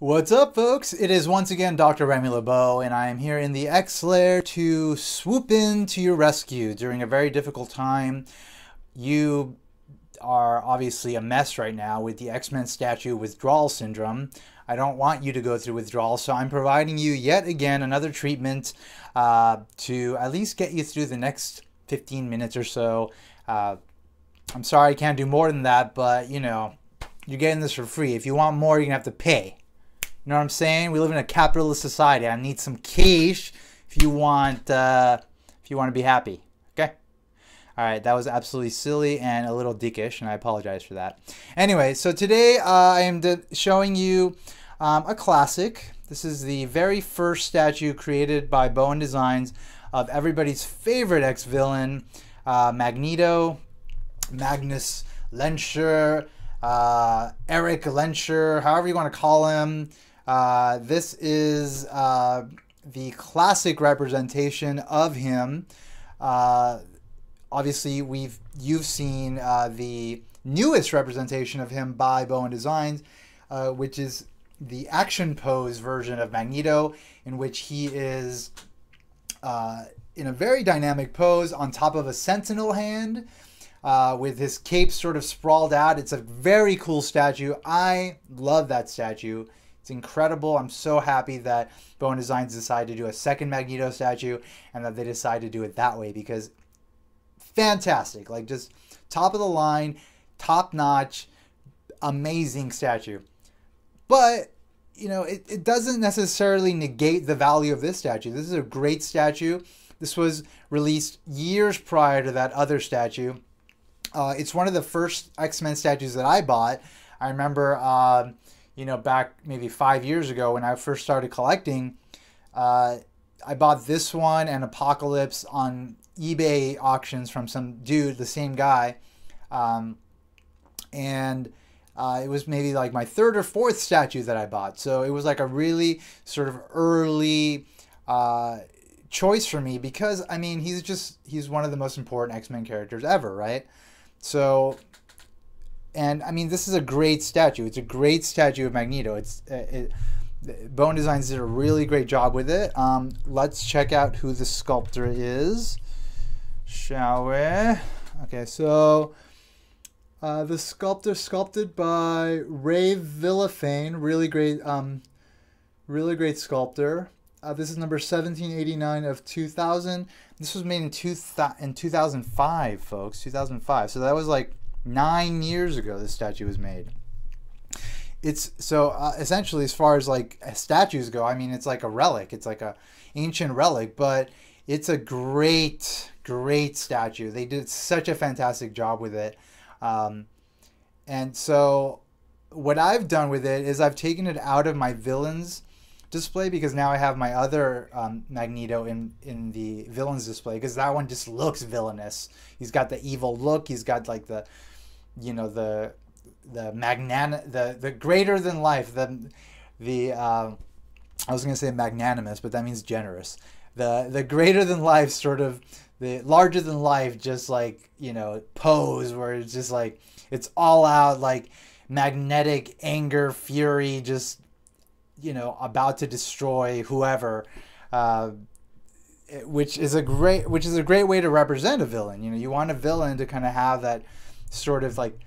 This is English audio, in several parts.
What's up, folks? It is once again Dr. Remy LeBeau, and I am here in the X-Lair to swoop in to your rescue during a very difficult time. You are obviously a mess right now with the X-Men statue withdrawal syndrome. I don't want you to go through withdrawal, so I'm providing you yet again another treatment to at least get you through the next 15 minutes or so. I'm sorry I can't do more than that, but you know, you're getting this for free. If you want more, you're gonna have to pay. You know what I'm saying? We live in a capitalist society. I need some cash if you want to be happy. Okay? All right, that was absolutely silly and a little dickish, and I apologize for that. Anyway, so today I am showing you a classic. This is the very first statue created by Bowen Designs of everybody's favorite ex-villain, Magneto, Magnus Lenscher, Eric Lenscher, however you want to call him. This is the classic representation of him. Obviously, you've seen the newest representation of him by Bowen Designs, which is the action pose version of Magneto, in which he is in a very dynamic pose on top of a sentinel hand, with his cape sort of sprawled out. It's a very cool statue. I love that statue. It's incredible. I'm so happy that Bowen Designs decided to do a second Magneto statue and that they decided to do it that way, because fantastic. Like, just top of the line, top notch, amazing statue. But, you know, it doesn't necessarily negate the value of this statue. This is a great statue. This was released years prior to that other statue. It's one of the first X-Men statues that I bought. I remember, you know, back maybe 5 years ago when I first started collecting, I bought this one and Apocalypse on eBay auctions from some dude, the same guy. It was maybe like my third or fourth statue that I bought. So it was like a really sort of early choice for me, because, I mean, he's one of the most important X-Men characters ever, right? So, and I mean, this is a great statue. It's a great statue of Magneto. Bowen Designs did a really great job with it. Let's check out who the sculptor is, shall we? Okay, so the sculptor sculpted by Ray Villafane, really great sculptor. This is number 1789 of 2000. This was made in 2005, folks. 2005. So that was like 9 years ago this statue was made. It's so essentially, as far as like statues go, I mean, it's like a relic. It's like a ancient relic, but it's a great statue. They did such a fantastic job with it. And so what I've done with it is I've taken it out of my villains display, because now I have my other Magneto in the villains display, because that one just looks villainous. He's got the evil look. He's got like the, you know, the greater than life, I was gonna say magnanimous, but that means generous. The greater than life, sort of the larger than life, just like, you know, pose, where it's just like it's all out, like magnetic anger, fury, just, you know, about to destroy whoever, which is a great way to represent a villain. You know, you want a villain to kind of have that sort of like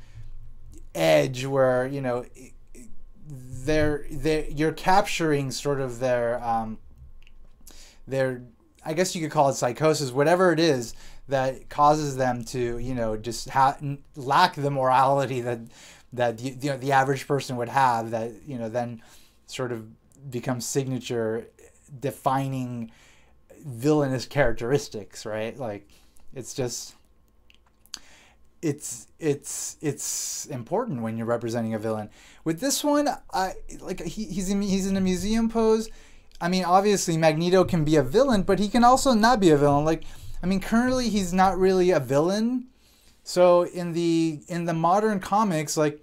edge where, you know, you're capturing sort of their I guess you could call it psychosis, whatever it is that causes them to, you know, just lack the morality that the average person would have, that, you know, then sort of becomes signature defining villainous characteristics, right? Like, it's just, it's important when you're representing a villain. With this one, he's in a museum pose. I mean, obviously Magneto can be a villain, but he can also not be a villain. Like, I mean, currently he's not really a villain. So in the modern comics, like,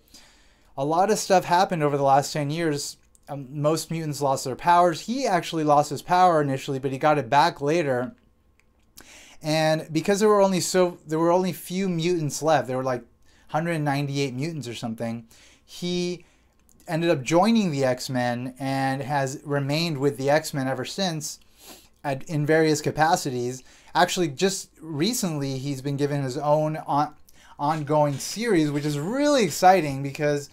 a lot of stuff happened over the last 10 years. Most mutants lost their powers. He actually lost his power initially, but he got it back later. And because there were only few mutants left, there were like 198 mutants or something, he ended up joining the X-Men and has remained with the X-Men ever since in various capacities. Actually, just recently, he's been given his own ongoing series, which is really exciting because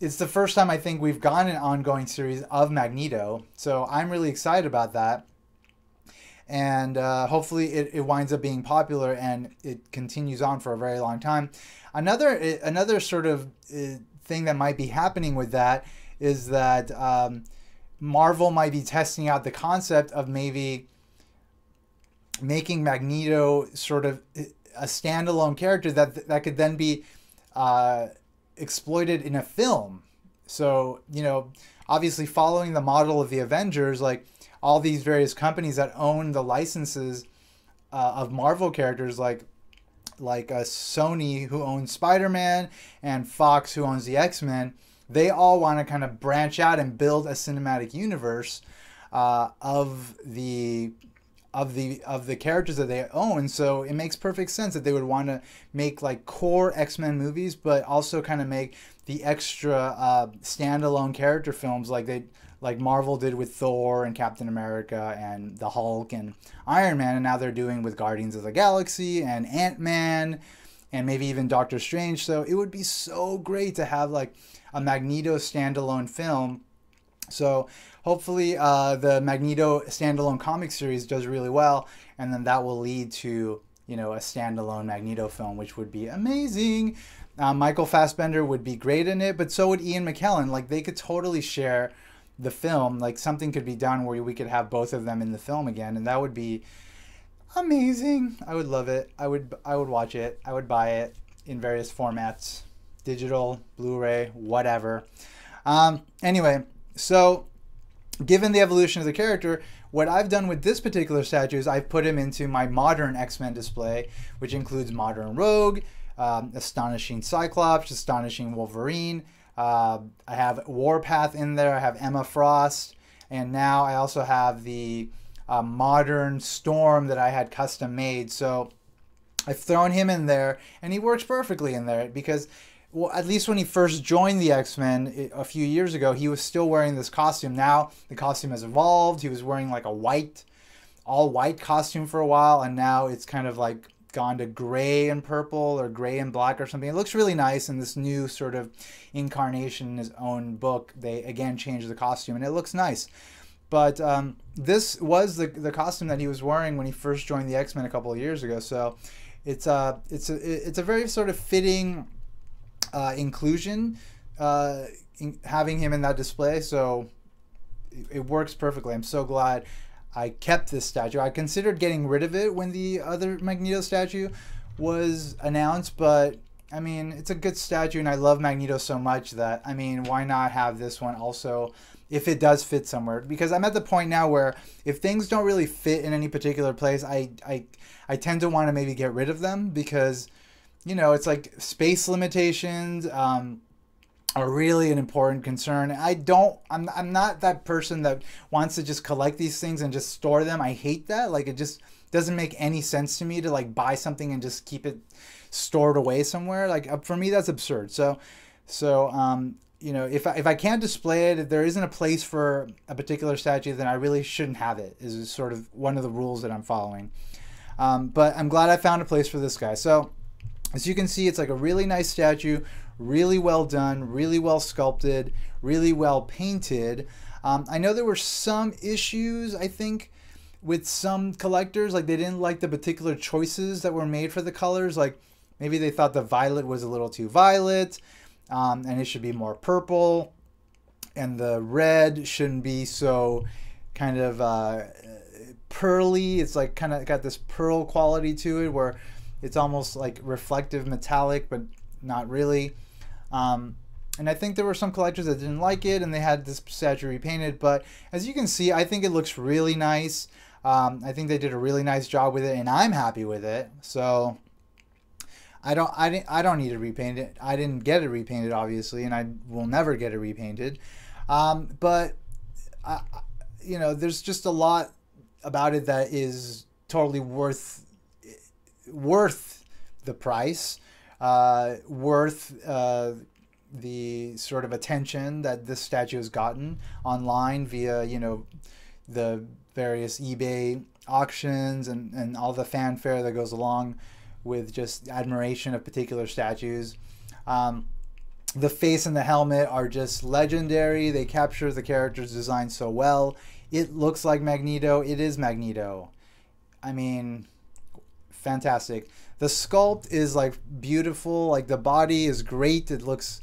it's the first time I think we've gotten an ongoing series of Magneto. So I'm really excited about that. And hopefully it winds up being popular and it continues on for a very long time. Another sort of thing that might be happening with that is that Marvel might be testing out the concept of maybe making Magneto sort of a standalone character that could then be exploited in a film. So, you know, obviously following the model of the Avengers, like all these various companies that own the licenses of Marvel characters, like Sony, who owns Spider-Man, and Fox, who owns the X-Men, they all want to kind of branch out and build a cinematic universe of the characters that they own. So it makes perfect sense that they would want to make like core X-Men movies, but also kind of make the extra standalone character films like Marvel did with Thor and Captain America and the Hulk and Iron Man, and now they're doing with Guardians of the Galaxy and Ant-Man and maybe even Doctor Strange. So it would be so great to have like a Magneto standalone film. So hopefully the Magneto standalone comic series does really well, and then that will lead to, you know, a standalone Magneto film, which would be amazing. Michael Fassbender would be great in it, but so would Ian McKellen. Like, they could totally share the film. Like, something could be done where we could have both of them in the film again, and that would be amazing. I would love it. I would watch it. I would buy it in various formats, digital, Blu-ray, whatever. Anyway, so given the evolution of the character, what I've done with this particular statue is I've put him into my modern X-Men display, which includes modern Rogue, astonishing Cyclops, astonishing Wolverine. I have Warpath in there. I have Emma Frost. And now I also have the modern Storm that I had custom made. So I've thrown him in there, and he works perfectly in there because, well, at least when he first joined the X-Men a few years ago, he was still wearing this costume. Now the costume has evolved. He was wearing like a all white costume for a while, and now it's kind of like gone to gray and purple or gray and black or something. It looks really nice in this new sort of incarnation in his own book. They again changed the costume, and it looks nice. But this was the costume that he was wearing when he first joined the X-Men a couple of years ago. So it's a very sort of fitting inclusion, having him in that display. So it works perfectly. I'm so glad I kept this statue. I considered getting rid of it when the other Magneto statue was announced, but I mean, it's a good statue, and I love Magneto so much that, I mean, why not have this one also if it does fit somewhere? Because I'm at the point now where if things don't really fit in any particular place, I tend to want to maybe get rid of them because, you know, it's like space limitations are really an important concern. I'm not that person that wants to just collect these things and just store them. I hate that. Like, it just doesn't make any sense to me to like buy something and just keep it stored away somewhere. Like, for me, that's absurd. So you know, if I can't display it, if there isn't a place for a particular statue, then I really shouldn't have it, is sort of one of the rules that I'm following. But I'm glad I found a place for this guy. So as you can see, it's like a really nice statue, really well done, really well sculpted, really well painted. I know there were some issues, I think, with some collectors. Like, they didn't like the particular choices that were made for the colors. Like, maybe they thought the violet was a little too violet, and it should be more purple, and the red shouldn't be so kind of pearly. It's like kind of got this pearl quality to it where it's almost like reflective metallic, but not really. And I think there were some collectors that didn't like it, and they had this statue repainted. But as you can see, I think it looks really nice. I think they did a really nice job with it, and I'm happy with it. So I don't need to repaint it. I didn't get it repainted, obviously, and I will never get it repainted. But you know, there's just a lot about it that is totally worth the price, worth the sort of attention that this statue has gotten online via, you know, the various eBay auctions and all the fanfare that goes along with just admiration of particular statues. The face and the helmet are just legendary. They capture the character's design so well. It looks like Magneto. It is Magneto. I mean, fantastic. The sculpt is like beautiful. Like the body is great. It looks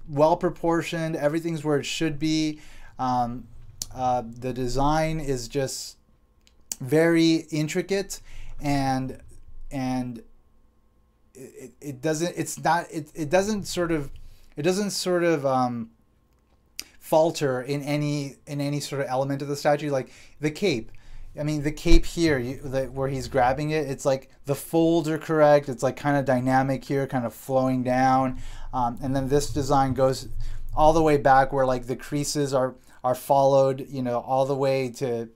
well proportioned. Everything's where it should be. The design is just very intricate, and it doesn't sort of falter in any sort of element of the statue. Like the cape. I mean, the cape here, where he's grabbing it, it's like the folds are correct. It's like kind of dynamic here, kind of flowing down. And then this design goes all the way back where like the creases are followed, you know, all the way to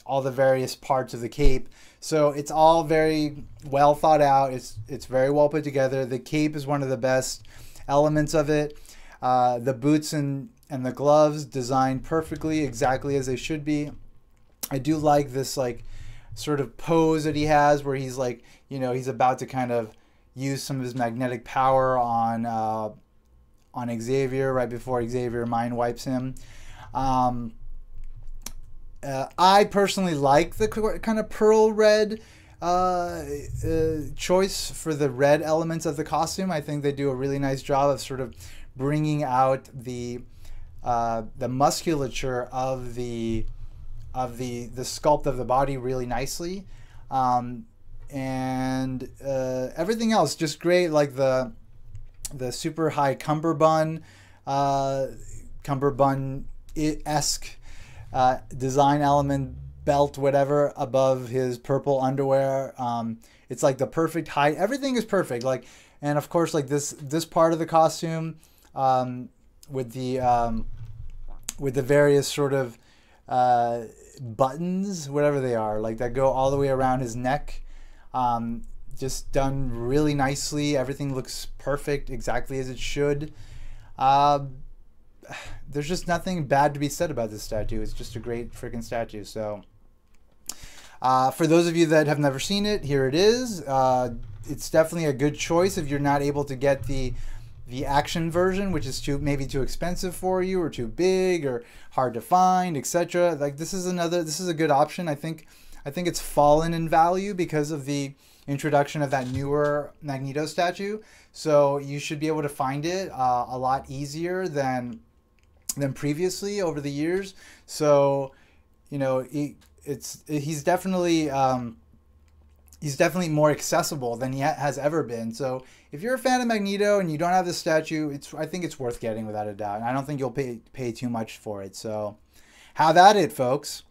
all the various parts of the cape. So it's all very well thought out. It's very well put together. The cape is one of the best elements of it. The boots and the gloves designed perfectly, exactly as they should be. I do like this like sort of pose that he has where he's like, you know, he's about to kind of use some of his magnetic power on Xavier right before Xavier mind wipes him. I personally like the kind of pearl red choice for the red elements of the costume. I think they do a really nice job of sort of bringing out the musculature of the sculpt of the body really nicely, and everything else just great. Like the super high cummerbund esque design element, belt, whatever, above his purple underwear. It's like the perfect height. Everything is perfect. Like, and of course, like this part of the costume, with the various sort of buttons, whatever they are, like that go all the way around his neck. Just done really nicely. Everything looks perfect, exactly as it should. There's just nothing bad to be said about this statue. It's just a great freaking statue. So for those of you that have never seen it, here it is. It's definitely a good choice if you're not able to get the action version, which is maybe too expensive for you, or too big, or hard to find, etc. Like this is a good option. I think it's fallen in value because of the introduction of that newer Magneto statue. So you should be able to find it a lot easier than previously over the years. So, you know, he's definitely more accessible than he has ever been. So if you're a fan of Magneto and you don't have this statue, I think it's worth getting without a doubt. And I don't think you'll pay too much for it. So have at it, folks.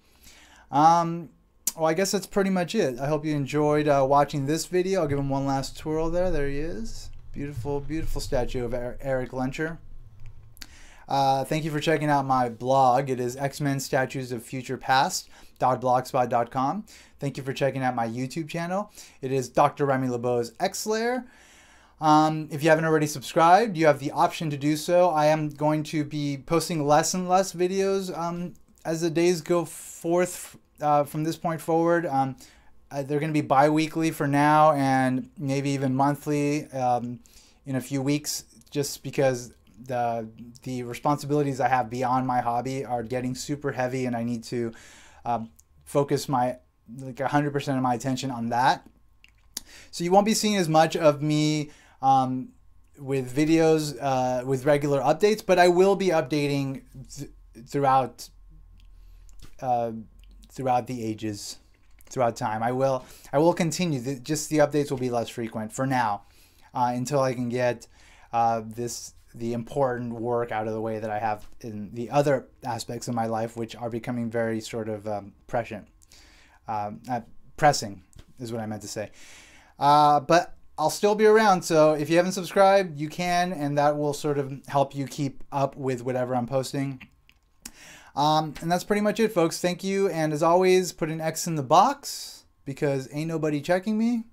Well, I guess that's pretty much it. I hope you enjoyed watching this video. I'll give him one last twirl there. There he is. Beautiful, beautiful statue of Eric Lencher. Thank you for checking out my blog. It is XMen Statues of Future Past.blogspot.com. Thank you for checking out my YouTube channel. It is Dr. Remy LeBeau's X-Lair. If you haven't already subscribed, you have the option to do so. I am going to be posting less and less videos as the days go forth from this point forward. They're going to be bi-weekly for now, and maybe even monthly in a few weeks, just because the responsibilities I have beyond my hobby are getting super heavy, and I need to focus like 100% of my attention on that. So you won't be seeing as much of me with videos with regular updates, but I will be updating throughout the ages, throughout time. I will continue. Just the updates will be less frequent for now, until I can get the important work out of the way that I have in the other aspects of my life, which are becoming very sort of pressing is what I meant to say. But I'll still be around, so if you haven't subscribed, you can, and that will sort of help you keep up with whatever I'm posting. And that's pretty much it, folks. Thank you, and as always, put an X in the box, because ain't nobody checking me.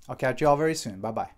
I'll catch you all very soon. Bye-bye.